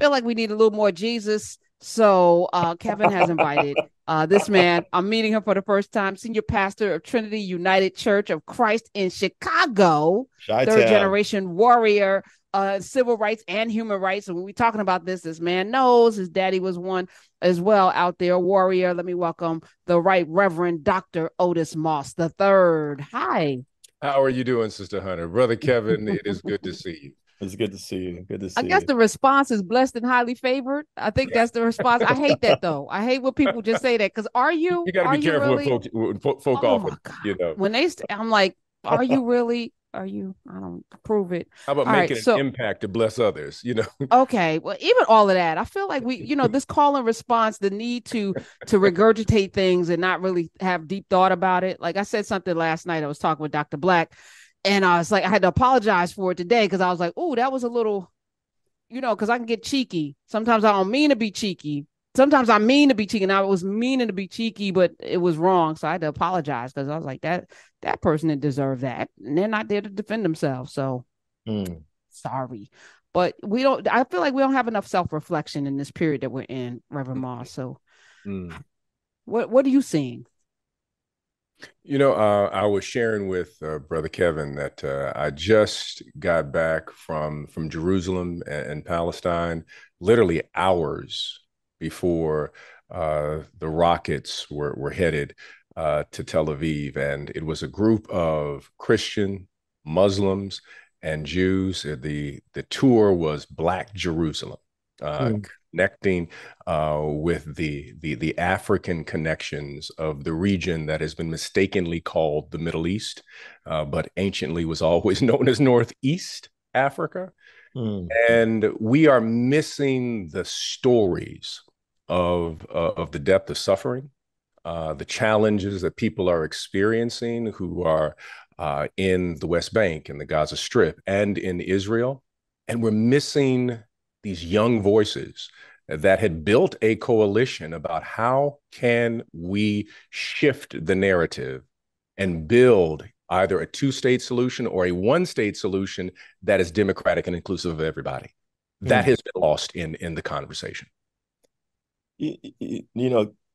feel like we need a little more Jesus. So Kevin has invited this man. I'm meeting him for the first time, senior pastor of Trinity United Church of Christ in Chicago, third Chi-town. generation warrior, civil rights and human rights. And when we're talking about this man knows his daddy was one as well out there, warrior. Let me welcome the Right Reverend Dr. Otis Moss the third. Hi. How are you doing, Sister Hunter? Brother Kevin, it is good to see you. It's good to see you. Good to I see guess you. the response is blessed and highly favored. I think that's the response. I hate that though. I hate when people just say that because are you? You got to Are be you careful really? when folk Oh my often, God. When they, I'm like, are you really? Are you? I don't prove it. How about All right. making an So, impact to bless others? okay. Well, even all of that, I feel like this call and response, the need to regurgitate things and not really have deep thought about it. Like I said something last night. I was talking with Dr. Black, and I was like, I had to apologize for it today because I was like, oh, that was a little, because I can get cheeky. Sometimes I don't mean to be cheeky. Sometimes I mean to be cheeky, and I was meaning to be cheeky, but it was wrong. So I had to apologize because I was like, that person didn't deserve that, and they're not there to defend themselves. So sorry, but we don't. I feel like we don't have enough self reflection in this period that we're in, Reverend Moss. So, Mm. what are you seeing? I was sharing with Brother Kevin that I just got back from Jerusalem and Palestine, literally hours before the rockets were headed to Tel Aviv, and it was a group of Christian, Muslims, and Jews. The tour was Black Jerusalem. Connecting with the African connections of the region that has been mistakenly called the Middle East, but anciently was always known as Northeast Africa. And we are missing the stories of the depth of suffering, the challenges that people are experiencing who are in the West Bank and the Gaza Strip and in Israel. And we're missing these young voices that had built a coalition about how can we shift the narrative and build either a two-state solution or a one-state solution that is democratic and inclusive of everybody. That has been lost in the conversation.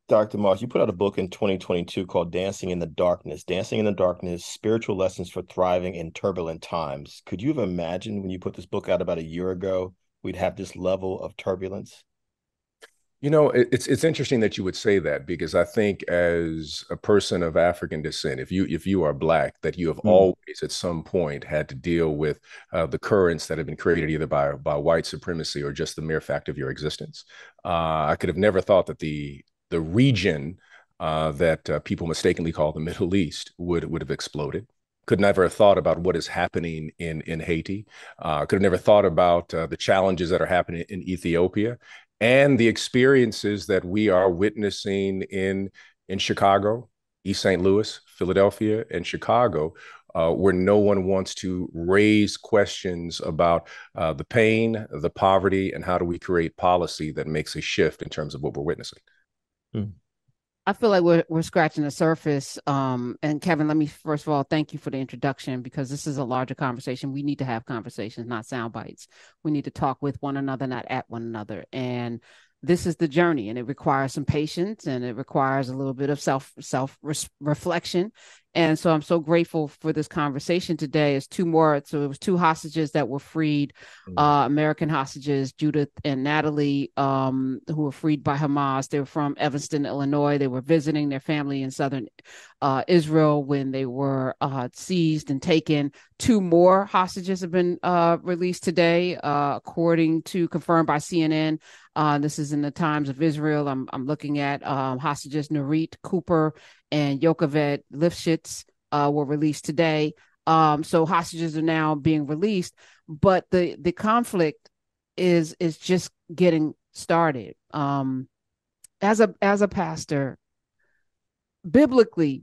Dr. Moss, you put out a book in 2022 called Dancing in the Darkness. Dancing in the Darkness, Spiritual Lessons for Thriving in Turbulent Times. Could you have imagined when you put this book out about a year ago, we'd have this level of turbulence? It's interesting that you would say that, because I think as a person of African descent, if you are Black, that you have always at some point had to deal with the currents that have been created either by white supremacy or just the mere fact of your existence. I could have never thought that the region that people mistakenly call the Middle East would have exploded. Could never have thought about what is happening in Haiti. Could have never thought about the challenges that are happening in Ethiopia and the experiences that we are witnessing in Chicago, East St. Louis, Philadelphia, and Chicago, where no one wants to raise questions about the pain, the poverty, and how do we create policy that makes a shift in terms of what we're witnessing. I feel like we're scratching the surface. And Kevin, let me first of all thank you for the introduction, because this is a larger conversation. We need to have conversations, not sound bites. We need to talk with one another, not at one another. And this is the journey, and it requires some patience, and it requires a little bit of self reflection. And so I'm so grateful for this conversation today. It's two more. So it was two hostages that were freed, American hostages, Judith and Natalie, who were freed by Hamas. They were from Evanston, Illinois. They were visiting their family in southern Israel when they were seized and taken. Two more hostages have been released today, according to confirmed by CNN. This is in the Times of Israel. I'm looking at hostages Nurit Cooper and Yocheved Lifshitz were released today. So hostages are now being released, but the conflict is just getting started. As a pastor, biblically,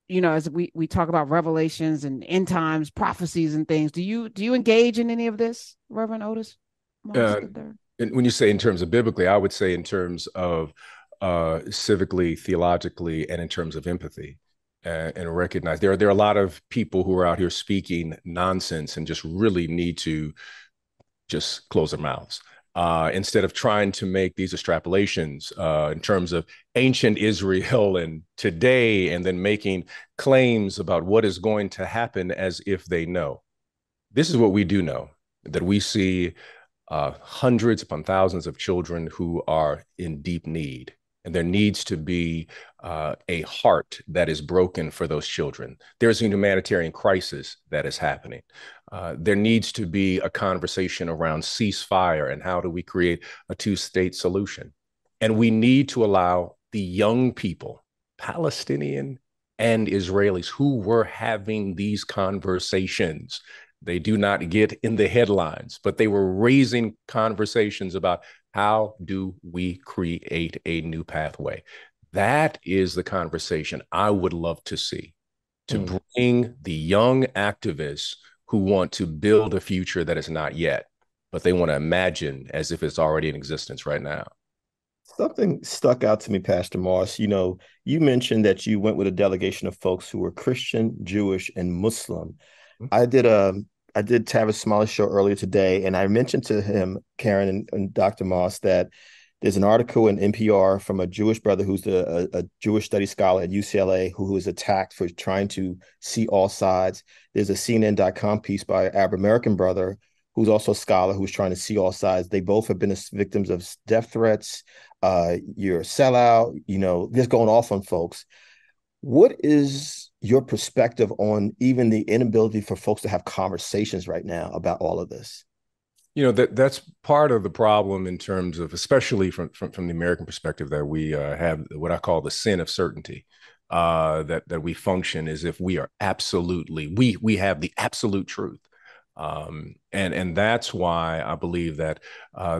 as we talk about revelations and end times prophecies and things, do you engage in any of this, Reverend Otis? And when you say in terms of biblically, I would say in terms of civically, theologically, and in terms of empathy, and recognize there are a lot of people who are out here speaking nonsense and just really need to just close their mouths. instead of trying to make these extrapolations in terms of ancient Israel and today, and then making claims about what is going to happen as if they know. This is what we do know, that we see hundreds upon thousands of children who are in deep need. And there needs to be a heart that is broken for those children. There's a humanitarian crisis that is happening. There needs to be a conversation around ceasefire and how do we create a two-state solution. And we need to allow the young people, Palestinian and Israelis, who were having these conversations. They do not get in the headlines, but they were raising conversations about how do we create a new pathway. That is the conversation I would love to see, to bring the young activists who want to build a future that is not yet, but they want to imagine as if it's already in existence right now. Something stuck out to me, Pastor Moss. You mentioned that you went with a delegation of folks who were Christian, Jewish, and Muslim. I did Tavis Smalley's show earlier today, and I mentioned to him, Karen and Dr. Moss, that there's an article in NPR from a Jewish brother who's a Jewish studies scholar at UCLA who was attacked for trying to see all sides. There's a CNN.com piece by an Arab American brother who's also a scholar who's trying to see all sides. They both have been victims of death threats. You're a sellout, just going off on folks. What is your perspective on even the inability for folks to have conversations right now about all of this? That's part of the problem in terms of, especially from the American perspective, that we have what I call the sin of certainty. That we function as if we are we have the absolute truth. And that's why I believe that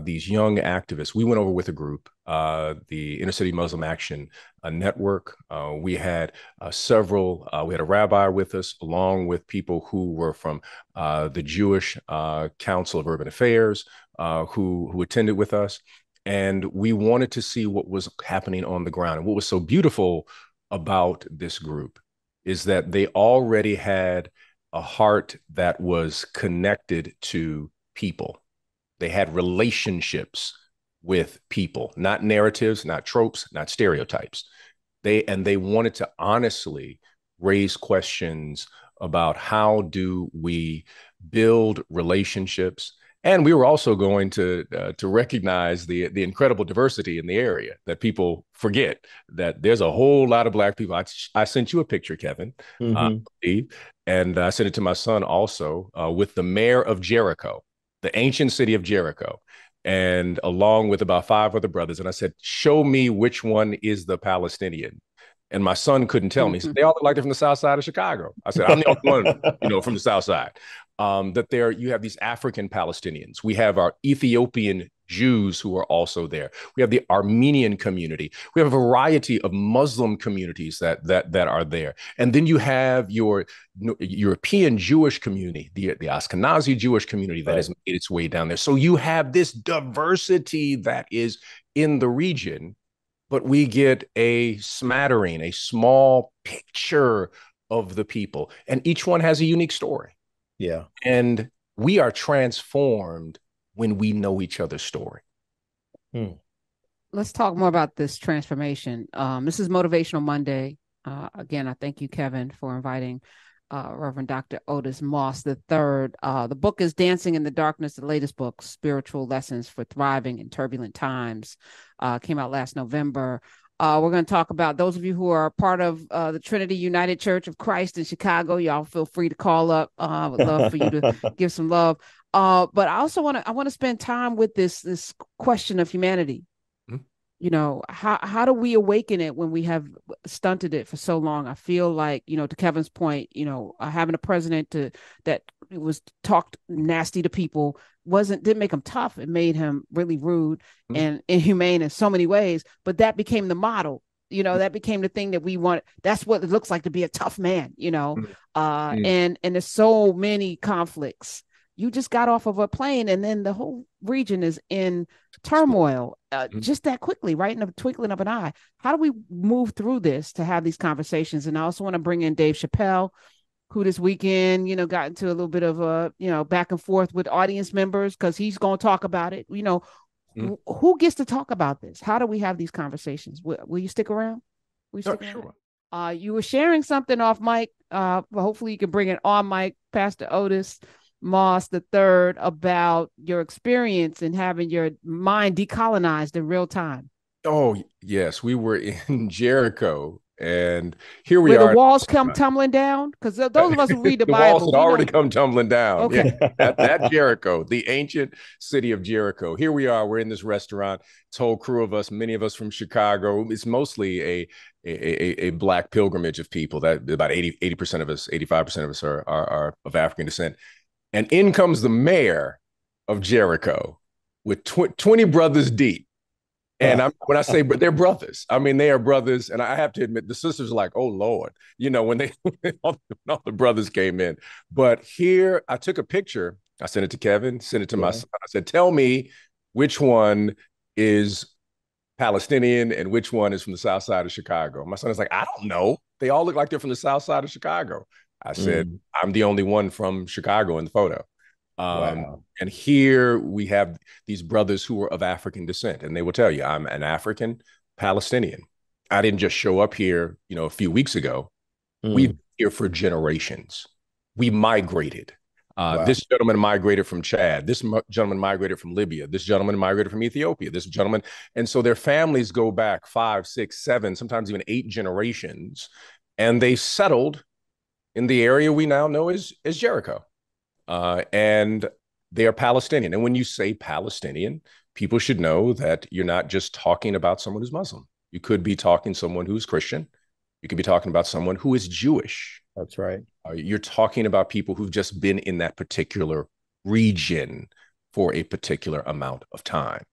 these young activists, we went over with a group, the Inner City Muslim Action Network. We had we had a rabbi with us, along with people who were from the Jewish Council of Urban Affairs, who attended with us. And we wanted to see what was happening on the ground. And what was so beautiful about this group is that they already had a heart that was connected to people. They had relationships with people, not narratives, not tropes, not stereotypes. They wanted to honestly raise questions about how do we build relationships. And we were also going to recognize the incredible diversity in the area, that people forget that there's a whole lot of Black people. I sent you a picture, Kevin, and I sent it to my son also, with the mayor of Jericho, the ancient city of Jericho, and along with about 5 other brothers. And I said, show me which one is the Palestinian. And my son couldn't tell me. He said, they all look like they're from the south side of Chicago. I said, I'm the only one, from the south side. That you have these African Palestinians. We have our Ethiopian Jews who are also there. We have the Armenian community. We have a variety of Muslim communities that are there. And then you have your European Jewish community, the Ashkenazi Jewish community that has made its way down there. So you have this diversity that is in the region, but we get a smattering, a small picture of the people. And each one has a unique story. Yeah. And we are transformed when we know each other's story. Let's talk more about this transformation. This is Motivational Monday. Again, I thank you, Kevin, for inviting Reverend Dr. Otis Moss III. The book is Dancing in the Darkness, the latest book, Spiritual Lessons for Thriving in Turbulent Times. Came out last November. We're going to talk about those of you who are part of the Trinity United Church of Christ in Chicago. Y'all feel free to call up. I would love for you to give some love. But I also want to spend time with this question of humanity. How do we awaken it when we have stunted it for so long? I feel like, to Kevin's point, having a president that was talked nasty to people didn't make him tough. It made him really rude and inhumane in so many ways. But that became the model. That became the thing that we want. That's what it looks like to be a tough man. And there's so many conflicts. You just got off of a plane and then the whole region is in turmoil just that quickly, right in the twinkling of an eye. How do we move through this to have these conversations? And I also want to bring in Dave Chappelle, who this weekend, got into a little bit of a, back and forth with audience members because he's going to talk about it. Mm. Who gets to talk about this? How do we have these conversations? Will you stick around? Will you stick around? Sure. You were sharing something off mic. But hopefully you can bring it on mic, Pastor Otis Moss the third, about your experience in having your mind decolonized in real time. Oh, yes. We were in Jericho, and here we Where the are. walls come tumbling down? Because those of us who read the The walls Bible, had we already know. come tumbling down. Okay. Yeah, that Jericho, the ancient city of Jericho. Here we are. We're in this restaurant. This whole crew of us, many of us from Chicago. It's mostly a black pilgrimage of people. That about 80% of us, 85% of us are of African descent. And in comes the mayor of Jericho with 20 brothers deep. And when I say they're brothers, I mean they are brothers. And I have to admit, the sisters are like, "Oh Lord," when all the brothers came in. But here, I took a picture. I sent it to Kevin, sent it to my son. I said, "Tell me which one is Palestinian and which one is from the South Side of Chicago." My son is like, "I don't know. They all look like they're from the South Side of Chicago." I said, "I'm the only one from Chicago in the photo." Wow. And here we have these brothers who are of African descent, and they will tell you, I'm an African Palestinian. I didn't just show up here, a few weeks ago. We've been here for generations. We migrated. Wow. This gentleman migrated from Chad. This gentleman migrated from Libya. This gentleman migrated from Ethiopia. This gentleman. And so their families go back 5, 6, 7, sometimes even 8 generations. And they settled in the area we now know as Jericho. And they are Palestinian. And when you say Palestinian, people should know that you're not just talking about someone who's Muslim. You could be talking someone who's Christian. You could be talking about someone who is Jewish. That's right. You're talking about people who've just been in that particular region for a particular amount of time.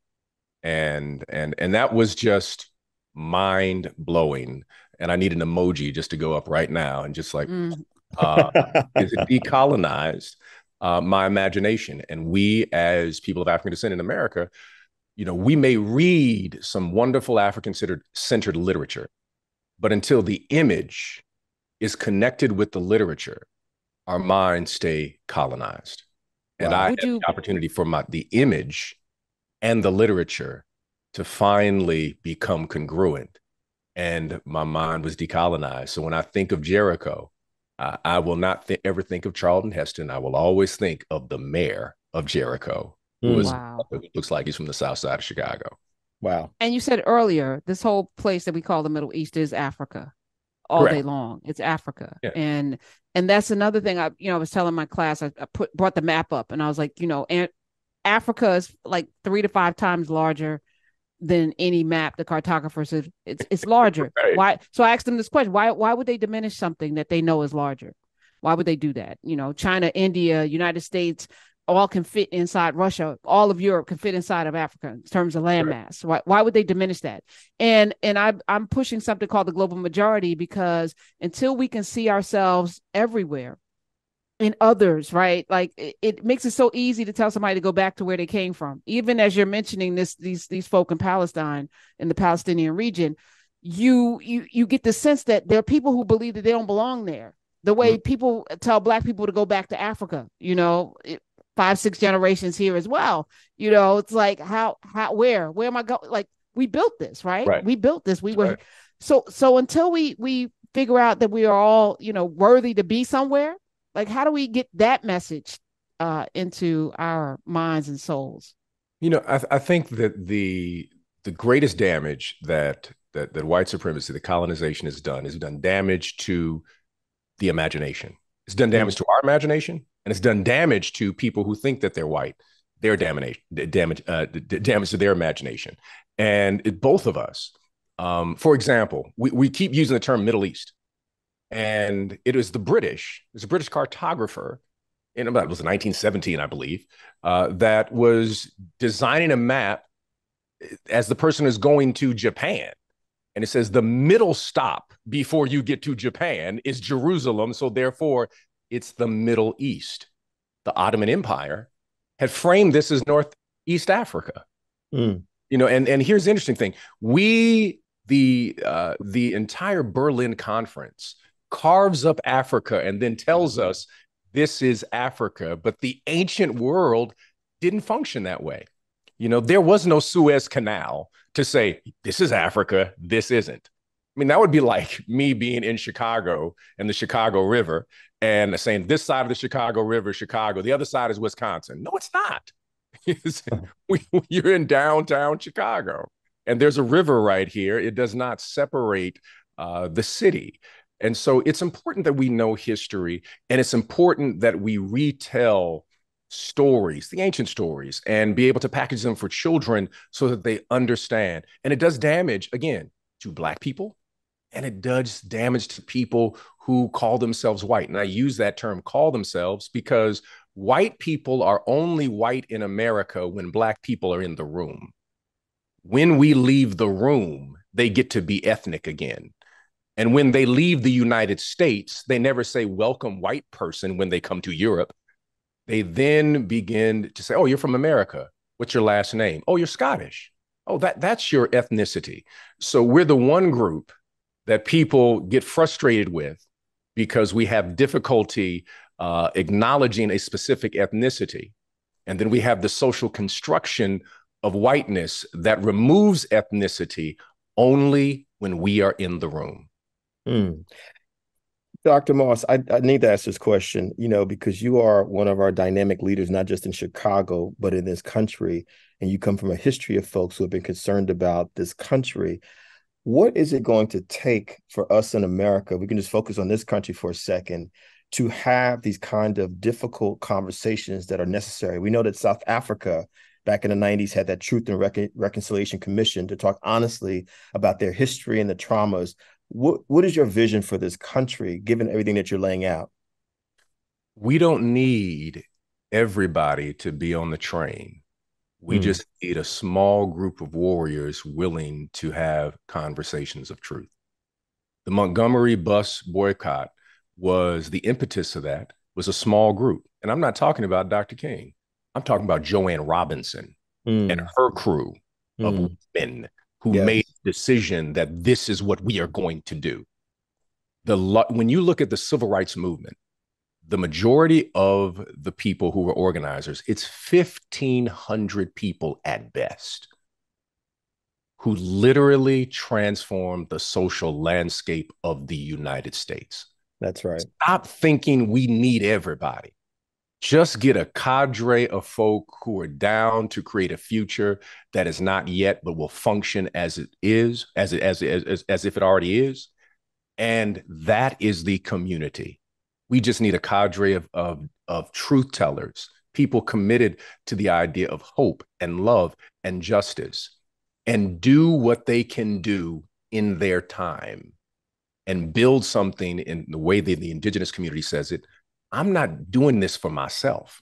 And that was just mind blowing. And I need an emoji just to go up right now and just like, is it decolonized my imagination? And we, as people of African descent in America, we may read some wonderful African-centered literature, but until the image is connected with the literature, our minds stay colonized. Wow. And I had the opportunity for the image and the literature to finally become congruent, and my mind was decolonized. So when I think of Jericho, I will not ever think of Charlton Heston. I will always think of the mayor of Jericho, who looks like he's from the South Side of Chicago. Wow. And you said earlier, this whole place that we call the Middle East is Africa all Correct. Day long. It's Africa. Yeah. And that's another thing I was telling my class, I brought the map up and I was like, Africa is like 3 to 5 times larger than any map the cartographers said. It's larger. Right. Why? So I asked them this question: Why would they diminish something that they know is larger? Why would they do that? China, India, United States, all can fit inside Russia. All of Europe can fit inside of Africa in terms of landmass. Right. Why would they diminish that? And I'm pushing something called the global majority, because until we can see ourselves everywhere in others, right? Like it makes it so easy to tell somebody to go back to where they came from. Even as you're mentioning these folk in Palestine, in the Palestinian region, you get the sense that there are people who believe that they don't belong there. The way people tell Black people to go back to Africa, 5, 6 generations here as well. It's like where am I going? Like we built this, right? We built this. We were so until we figure out that we are all worthy to be somewhere. Like, how do we get that message into our minds and souls? I think that the greatest damage that white supremacy, the colonization has done damage to the imagination. It's done damage to our imagination, and it's done damage to people who think that they're white. Their damage to their imagination, and both of us. For example, we keep using the term Middle East. And it was a British cartographer it was 1917, I believe, that was designing a map as the person is going to Japan. And it says the middle stop before you get to Japan is Jerusalem. So therefore, it's the Middle East. The Ottoman Empire had framed this as Northeast Africa. And here's the interesting thing. The entire Berlin Conference carves up Africa and then tells us this is Africa, but the ancient world didn't function that way. You know, there was no Suez Canal to say, this is Africa, this isn't. I mean, that would be like me being in Chicago and the Chicago River and saying this side of the Chicago River is Chicago, the other side is Wisconsin. No, it's not. You're in downtown Chicago, and there's a river right here. It does not separate the city. And so it's important that we know history, and it's important that we retell stories, the ancient stories, and be able to package them for children so that they understand. And it does damage, again, to Black people, and it does damage to people who call themselves white. And I use that term, call themselves, because white people are only white in America when Black people are in the room. When we leave the room, they get to be ethnic again. And when they leave the United States, they never say, welcome, white person, when they come to Europe. They then begin to say, oh, you're from America. What's your last name? Oh, you're Scottish. Oh, that's your ethnicity. So we're the one group that people get frustrated with because we have difficulty acknowledging a specific ethnicity. And then we have the social construction of whiteness that removes ethnicity only when we are in the room. Dr. Moss, I need to ask this question, because you are one of our dynamic leaders, not just in Chicago, but in this country. And you come from a history of folks who have been concerned about this country. What is it going to take for us in America? We can just focus on this country for a second to have these kind of difficult conversations that are necessary. We know that South Africa back in the 90s had that Truth and Reconciliation Commission to talk honestly about their history and the traumas. What is your vision for this country, given everything that you're laying out? We don't need everybody to be on the train. We just need a small group of warriors willing to have conversations of truth. The Montgomery bus boycott was the impetus of that, was a small group. And I'm not talking about Dr. King. I'm talking about Joanne Robinson and her crew of women who made the decision that this is what we are going to do. When you look at the civil rights movement, the majority of the people who were organizers, it's 1,500 people at best who literally transformed the social landscape of the United States. That's right. Stop thinking we need everybody. Just get a cadre of folk who are down to create a future that is not yet, but will function as it is, as if it already is. And that is the community. We just need a cadre of truth tellers, people committed to the idea of hope and love and justice, and do what they can do in their time and build something in the way that the indigenous community says it. I'm not doing this for myself.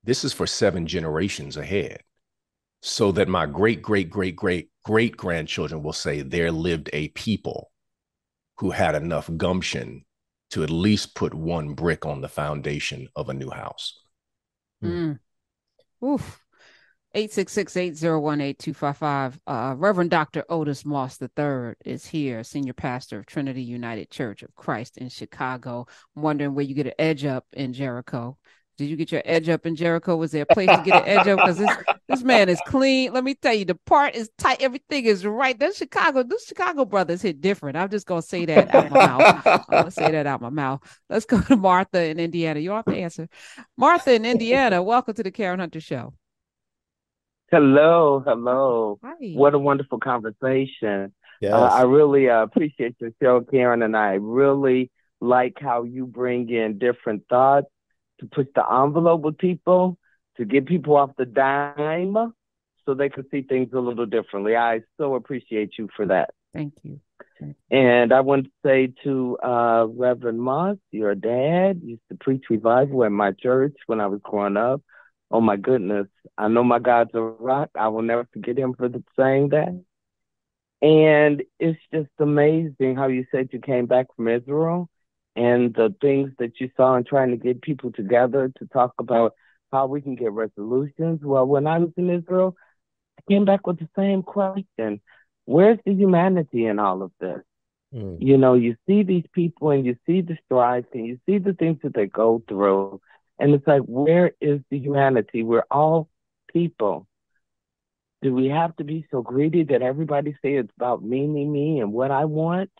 This is for 7 generations ahead, so that my great, great, great, great, great grandchildren will say there lived a people who had enough gumption to at least put one brick on the foundation of a new house. Oof. 866-801-8255. Reverend Dr. Otis Moss III is here, senior pastor of Trinity United Church of Christ in Chicago. I'm wondering where you get an edge up in Jericho. Did you get your edge up in Jericho? Was there a place to get an edge up? Because this man is clean. Let me tell you, the part is tight. Everything is right. Those Chicago brothers hit different. I'm just going to say that out my mouth. I'm going to say that out my mouth. Let's go to Martha in Indiana. You have to answer. Martha in Indiana, welcome to the Karen Hunter Show. Hello. Hi. What a wonderful conversation. Yes. I really appreciate your show, Karen, and I really like how you bring in different thoughts to push the envelope with people, to get people off the dime so they can see things a little differently. I so appreciate you for that. Thank you. And I want to say to Reverend Moss, your dad used to preach revival at my church when I was growing up. Oh, my goodness. I know my God's a rock. I will never forget him for saying that. And it's just amazing how you said you came back from Israel and the things that you saw and trying to get people together to talk about how we can get resolutions. Well, when I was in Israel, I came back with the same question. Where's the humanity in all of this? You know, you see these people and you see the strife and you see the things that they go through. And it's like, where is the humanity? We're all people. Do we have to be so greedy that everybody say it's about me, and what I want?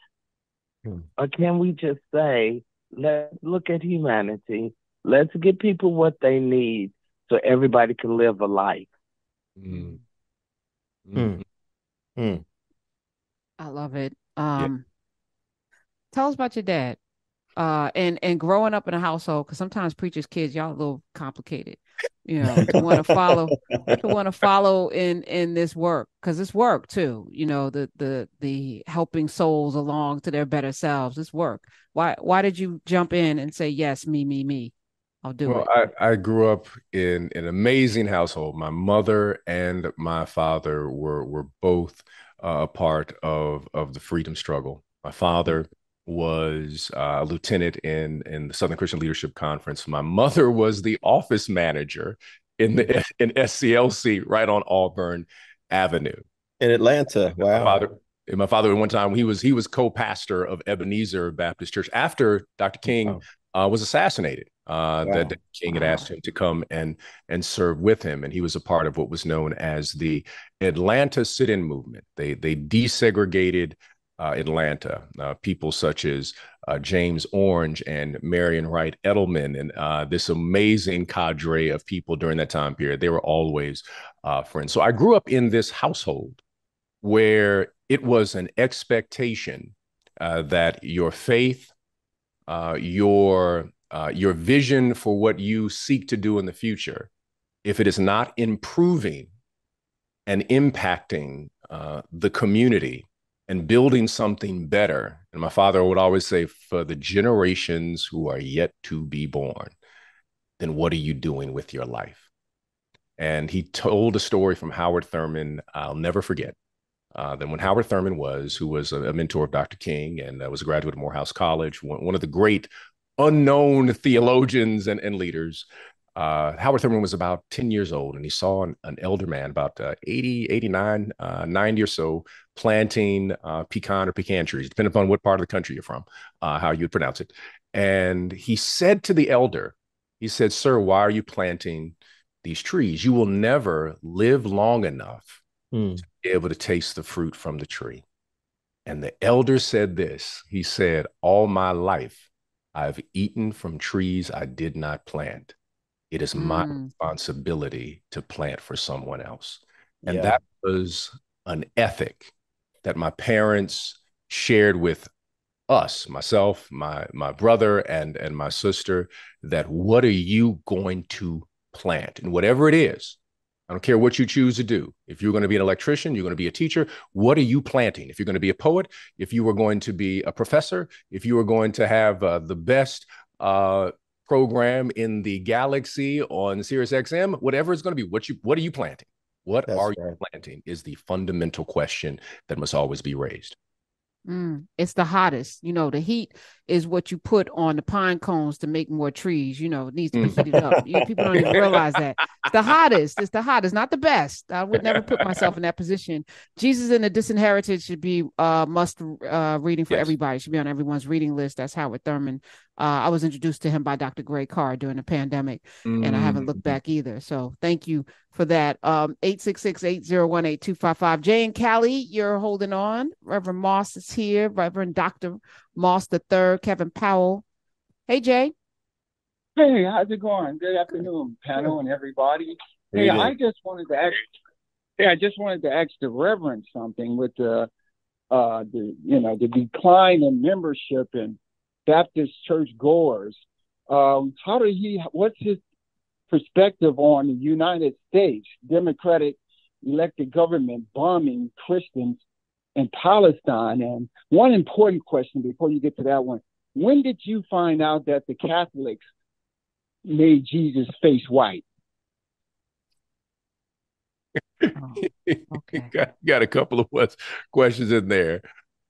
Or can we just say, let's look at humanity. Let's give people what they need so everybody can live a life. Mm. Mm. Mm. I love it. Yeah. Tell us about your dad. And growing up in a household, because sometimes preachers' kids, y'all a little complicated, to want to follow in this work, because it's work too, the helping souls along to their better selves. It's work. Why did you jump in and say, yes, me, I'll do Well, it? I grew up in an amazing household. My mother and my father were both a part of the freedom struggle. My father was a lieutenant in the Southern Christian Leadership Conference. My mother was the office manager in SCLC right on Auburn Avenue. In Atlanta. Wow. My father at one time he was co-pastor of Ebenezer Baptist Church after Dr. King was assassinated. That King had asked him to come and serve with him, and he was a part of what was known as the Atlanta sit-in movement. They desegregated Atlanta. People such as James Orange and Marion Wright Edelman, and this amazing cadre of people during that time period. They were always friends. So I grew up in this household where it was an expectation that your faith, your vision for what you seek to do in the future, if it is not improving and impacting the community and building something better, and my father would always say, for the generations who are yet to be born, then what are you doing with your life? And he told a story from Howard Thurman I'll never forget. Then when Howard Thurman who was a mentor of Dr. King and was a graduate of Morehouse College, one of the great unknown theologians and leaders, Howard Thurman was about 10 years old, and he saw an elder man about 80, 89, 90 or so planting pecan or pecan trees, depending upon what part of the country you're from, how you'd pronounce it. And he said to the elder, he said, "Sir, why are you planting these trees? You will never live long enough to be able to taste the fruit from the tree." And the elder said this. He said, "All my life, I've eaten from trees I did not plant. It is my responsibility to plant for someone else." And that was an ethic that my parents shared with us, myself, my brother, and my sister, that what are you going to plant? And whatever it is, I don't care what you choose to do. If you're going to be an electrician, you're going to be a teacher, what are you planting? If you're going to be a poet, if you were going to be a professor, if you were going to have the best program in the galaxy on SiriusXM, whatever it's going to be, what are you planting? What are you planting is the fundamental question that must always be raised. It's the hottest. The heat is what you put on the pine cones to make more trees. It needs to be heated up. People don't even realize that. It's the hottest. It's the hottest, not the best. I would never put myself in that position. Jesus and the Disinherited should be must reading for everybody. Should be on everyone's reading list. That's Howard Thurman. I was introduced to him by Dr. Gray Carr during the pandemic, and I haven't looked back either. So thank you for that. 866-801-8255. Jay and Callie, you're holding on. Reverend Moss is here. Reverend Dr. Moss III, Kevin Powell. Hey, Jay. Hey, how's it going? Good afternoon, panel and everybody. Hey, I just wanted to ask the Reverend something with the decline in membership in Baptist church goers. What's his perspective on the United States Democratic elected government bombing Christians in Palestine? And one important question before you get to that one: when did you find out that the Catholics made Jesus' face white? Okay. got a couple of questions in there.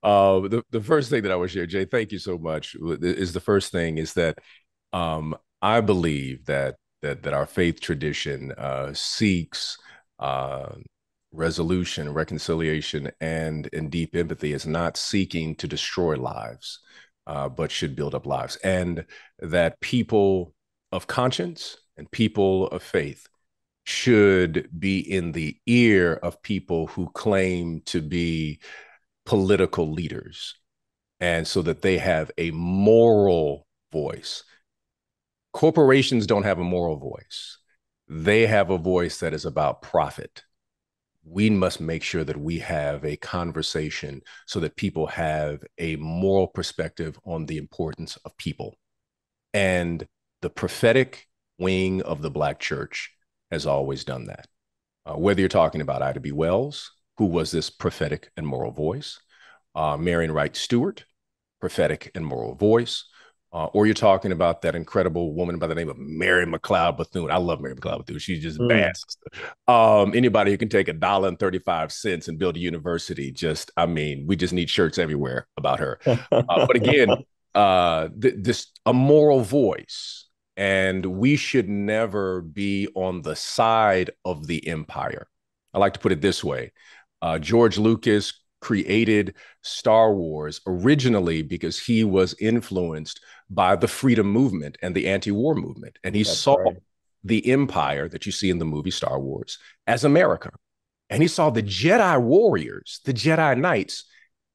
The first thing that I would share, Jay, thank you so much, is that I believe that our faith tradition seeks resolution, reconciliation, and deep empathy. Is not seeking to destroy lives, but should build up lives. And that people of conscience and people of faith should be in the ear of people who claim to be political leaders, and so that they have a moral voice. Corporations don't have a moral voice. They have a voice that is about profit. We must make sure that we have a conversation so that people have a moral perspective on the importance of people. And the prophetic wing of the Black church has always done that. Whether you're talking about Ida B. Wells, who was this prophetic and moral voice, Marion Wright Stewart, prophetic and moral voice, or you're talking about that incredible woman by the name of Mary McLeod Bethune. I love Mary McLeod Bethune. She just basks. Anybody who can take $1.35 and build a university, we just need shirts everywhere about her. But again, this a moral voice, and we should never be on the side of the empire. I like to put it this way. George Lucas created Star Wars originally because he was influenced by the freedom movement and the anti-war movement. And he saw the empire that you see in the movie Star Wars as America. And he saw the Jedi warriors, the Jedi Knights.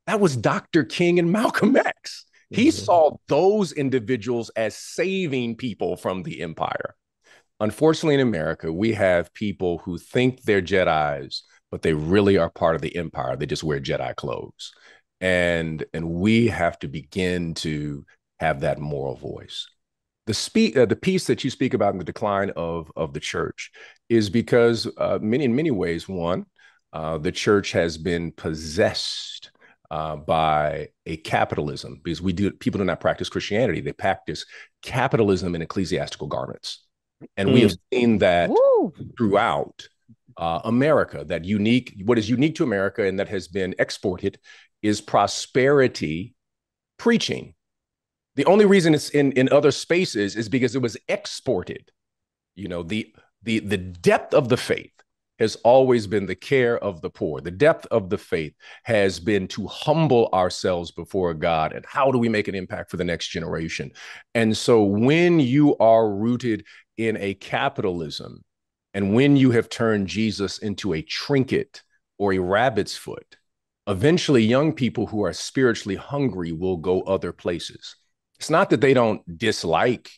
That was Dr. King and Malcolm X. He saw those individuals as saving people from the empire. Unfortunately, in America, we have people who think they're Jedis, but they really are part of the empire. They just wear Jedi clothes. And we have to begin to have that moral voice. The piece that you speak about in the decline of the church is because in many ways, one, the church has been possessed by a capitalism, because people do not practice Christianity. They practice capitalism in ecclesiastical garments. And we have seen that throughout America. What is unique to America and that has been exported is prosperity preaching. The only reason it's in other spaces is because it was exported. The depth of the faith has always been the care of the poor. The depth of the faith has been to humble ourselves before God. And how do we make an impact for the next generation? And so when you are rooted in a capitalism, and when you have turned Jesus into a trinket or a rabbit's foot, eventually young people who are spiritually hungry will go other places. It's not that they don't dislike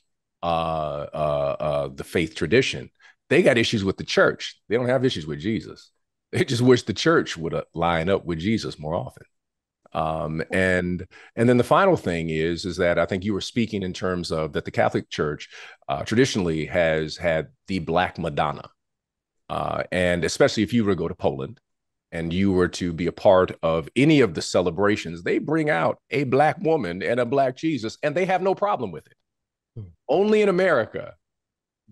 the faith tradition. They got issues with the church. They don't have issues with Jesus. They just wish the church would line up with Jesus more often. And then the final thing is that I think you were speaking in terms of that the Catholic Church traditionally has had the Black Madonna. And especially if you were to go to Poland and you were to be a part of any of the celebrations, they bring out a Black woman and a Black Jesus, and they have no problem with it. Only in America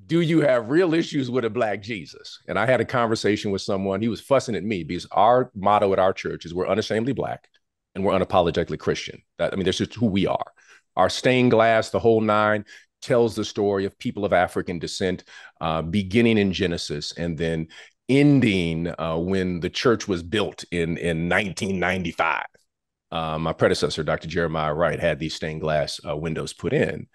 do you have real issues with a Black Jesus. And I had a conversation with someone, he was fussing at me because our motto at our church is we're unashamedly Black and we're unapologetically Christian. That's just who we are. Our stained glass, the whole nine, tells the story of people of African descent, beginning in Genesis and then ending when the church was built in 1995. My predecessor, Dr. Jeremiah Wright, had these stained glass windows put in.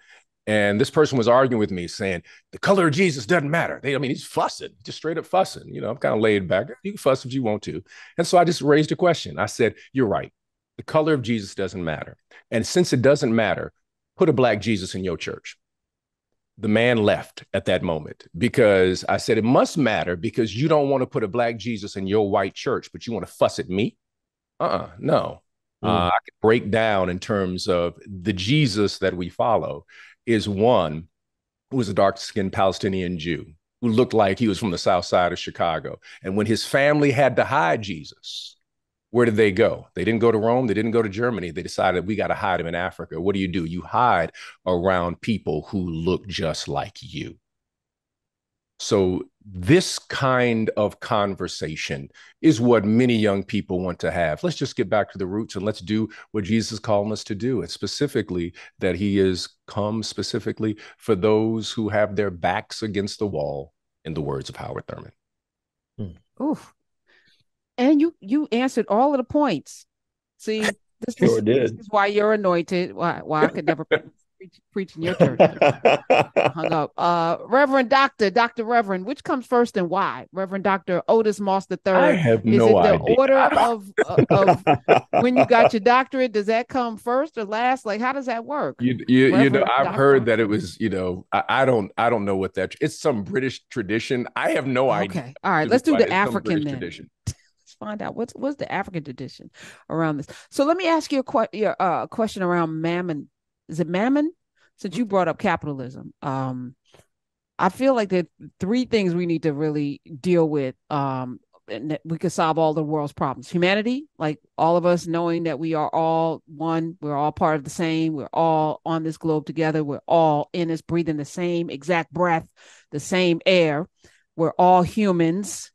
And this person was arguing with me saying, the color of Jesus doesn't matter. He's fussing, just straight up fussing. I'm kind of laid back. You can fuss if you want to. And so I just raised a question. I said, you're right. The color of Jesus doesn't matter. And since it doesn't matter, put a Black Jesus in your church. The man left at that moment because I said, it must matter because you don't want to put a Black Jesus in your white church, but you want to fuss at me? No. I can break down in terms of the Jesus that we follow is one who was a dark-skinned Palestinian Jew who looked like he was from the south side of Chicago. And when his family had to hide Jesus, where did they go? They didn't go to Rome. They didn't go to Germany. They decided we got to hide him in Africa. What do? You hide around people who look just like you. So this kind of conversation is what many young people want to have. Let's just get back to the roots and let's do what Jesus is calling us to do. And specifically that he has come specifically for those who have their backs against the wall, in the words of Howard Thurman. Oof. And you answered all of the points. See, this is why you're anointed. Why I could never preach preaching your church. Hung up. Reverend Dr. Reverend, which comes first and why? Reverend Dr. Otis Moss III. I have Is no it the idea. order of when you got your doctorate? Does that come first or last? Like, how does that work? I've heard that it was, I don't know what that, it's some British tradition. I have no idea. Okay. All right. Let's do the African then. Tradition. Let's find out what's the African tradition around this. So let me ask you a question around mammon. Is it mammon? Since you brought up capitalism, I feel like there are three things we need to really deal with. And that we could solve all the world's problems. Humanity, like all of us knowing that we are all one, we're all part of the same, we're all on this globe together, we're all in this, breathing the same exact breath, the same air, we're all humans.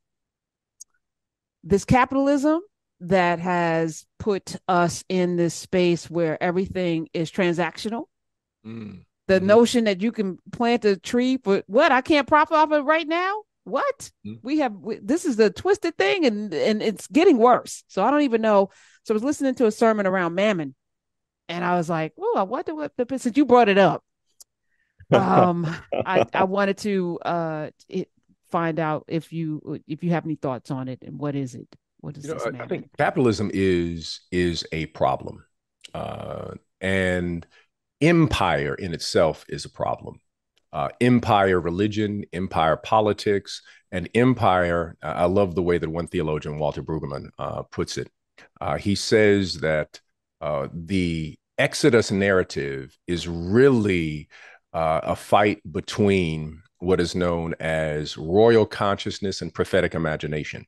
This capitalism that has put us in this space where everything is transactional. The notion that you can plant a tree for what? I can't profit off of right now? What? This is a twisted thing and it's getting worse. So I don't even know. So I was listening to a sermon around mammon and I was like, oh, I wonder what since you brought it up. I wanted to find out if you have any thoughts on it and what is it? What is this? I think capitalism is a problem. And empire in itself is a problem. Empire religion, empire politics, and empire. I love the way that one theologian, Walter Brueggemann, puts it. He says that the Exodus narrative is really a fight between what is known as royal consciousness and prophetic imagination.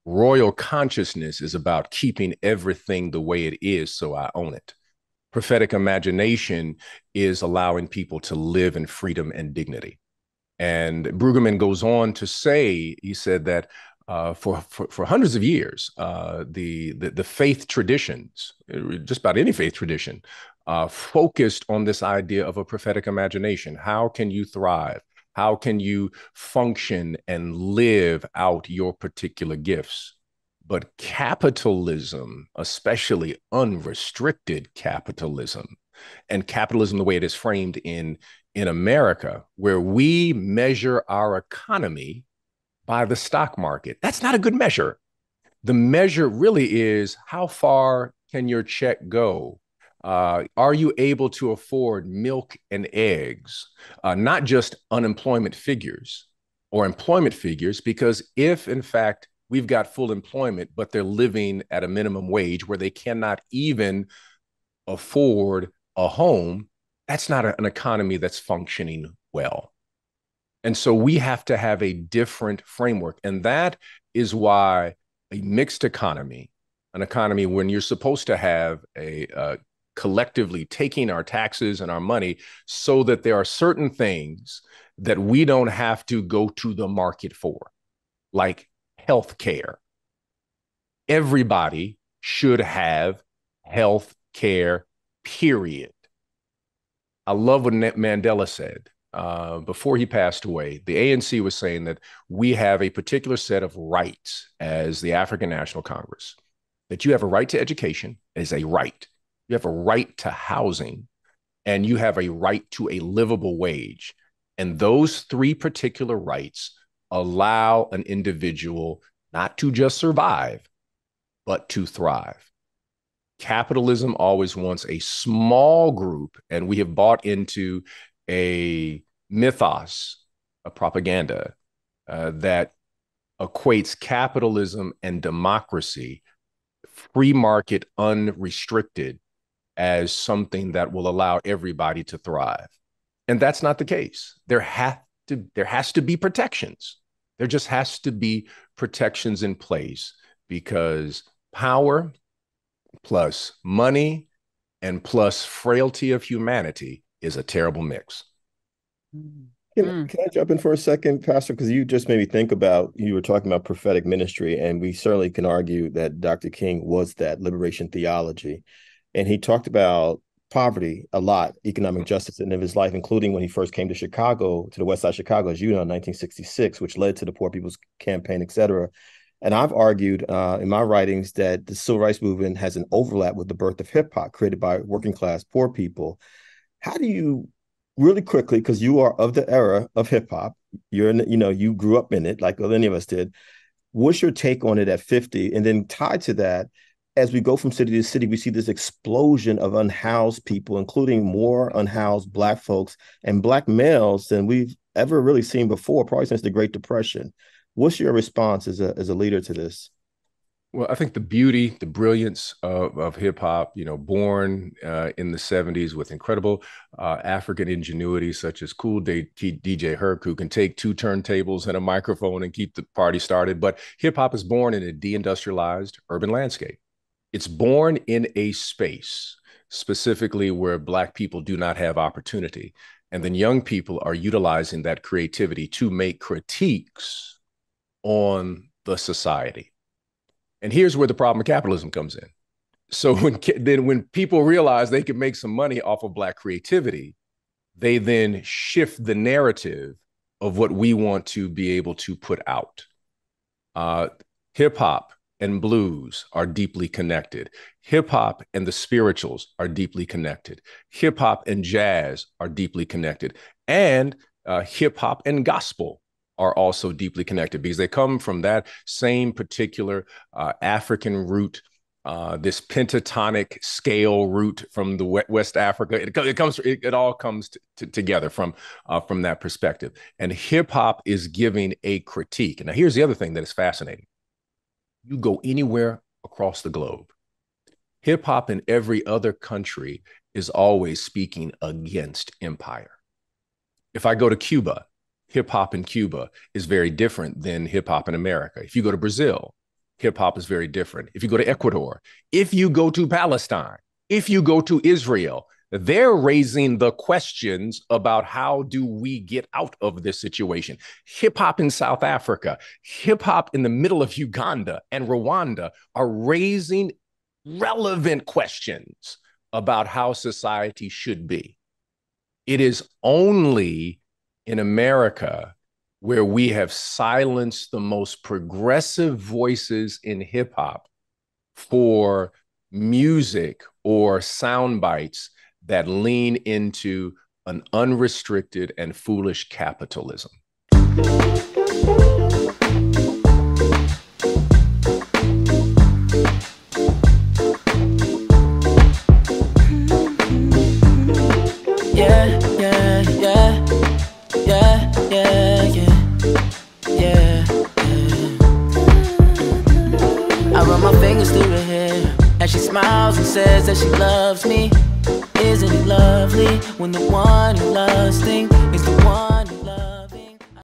Royal consciousness is about keeping everything the way it is, so I own it. Prophetic imagination is allowing people to live in freedom and dignity. And Brueggemann goes on to say, he said that for hundreds of years, the faith traditions, just about any faith tradition, focused on this idea of a prophetic imagination. How can you thrive? How can you function and live out your particular gifts? But capitalism, especially unrestricted capitalism, and capitalism the way it is framed in America, where we measure our economy by the stock market, that's not a good measure. The measure really is how far can your check go? Are you able to afford milk and eggs? Not just unemployment figures or employment figures, because if in fact we've got full employment, but they're living at a minimum wage where they cannot even afford a home, that's not an economy that's functioning well. And so we have to have a different framework. And that is why a mixed economy, an economy when you're supposed to have a collectively taking our taxes and our money so that there are certain things that we don't have to go to the market for, like healthcare. Everybody should have health care, period. I love what Mandela said. Before he passed away, the ANC was saying that we have a particular set of rights as the African National Congress, that you have a right to education as a right. You have a right to housing, and you have a right to a livable wage. And those three particular rights allow an individual not to just survive, but to thrive. Capitalism always wants a small group, and we have bought into a mythos, a propaganda that equates capitalism and democracy, free market, unrestricted, as something that will allow everybody to thrive. And that's not the case. There has to be protections. There just has to be protections in place, because power plus money and plus frailty of humanity is a terrible mix. Can I jump in for a second, Pastor? Because you just made me think about, you were talking about prophetic ministry, and we certainly can argue that Dr. King was that liberation theology. And he talked about poverty a lot, economic justice in his life, including when he first came to Chicago, to the West Side of Chicago, as you know, in 1966, which led to the Poor People's Campaign, et cetera. And I've argued in my writings that the civil rights movement has an overlap with the birth of hip hop, created by working class poor people. How do you really quickly, because you are of the era of hip hop, you're in, you grew up in it like any of us did. What's your take on it at 50? And then tied to that, as we go from city to city, we see this explosion of unhoused people, including more unhoused Black folks and Black males than we've ever really seen before, probably since the Great Depression. What's your response as a leader to this? Well, I think the beauty, the brilliance of hip hop, born in the 70s with incredible African ingenuity, such as Cool DJ Herc, who can take 2 turntables and a microphone and keep the party started. But hip hop is born in a deindustrialized urban landscape. It's born in a space specifically where Black people do not have opportunity. And then young people are utilizing that creativity to make critiques on the society. And here's where the problem of capitalism comes in. So when people realize they can make some money off of Black creativity, they then shift the narrative of what we want to be able to put out. Hip hop and blues are deeply connected. Hip hop and the spirituals are deeply connected. Hip hop and jazz are deeply connected. And hip hop and gospel are also deeply connected because they come from that same particular African root, this pentatonic scale root from the West Africa. It all comes together from that perspective. And hip hop is giving a critique. And now here's the other thing that is fascinating. You go anywhere across the globe, hip hop in every other country is always speaking against empire. If I go to Cuba, hip hop in Cuba is very different than hip hop in America. If you go to Brazil, hip hop is very different. If you go to Ecuador, if you go to Palestine, if you go to Israel, they're raising the questions about how do we get out of this situation. Hip hop in South Africa, hip hop in the middle of Uganda and Rwanda are raising relevant questions about how society should be. It is only in America where we have silenced the most progressive voices in hip hop for music or sound bites that lean into an unrestricted and foolish capitalism. And she smiles and says that she loves me. Isn't it lovely when the one who loves things is the one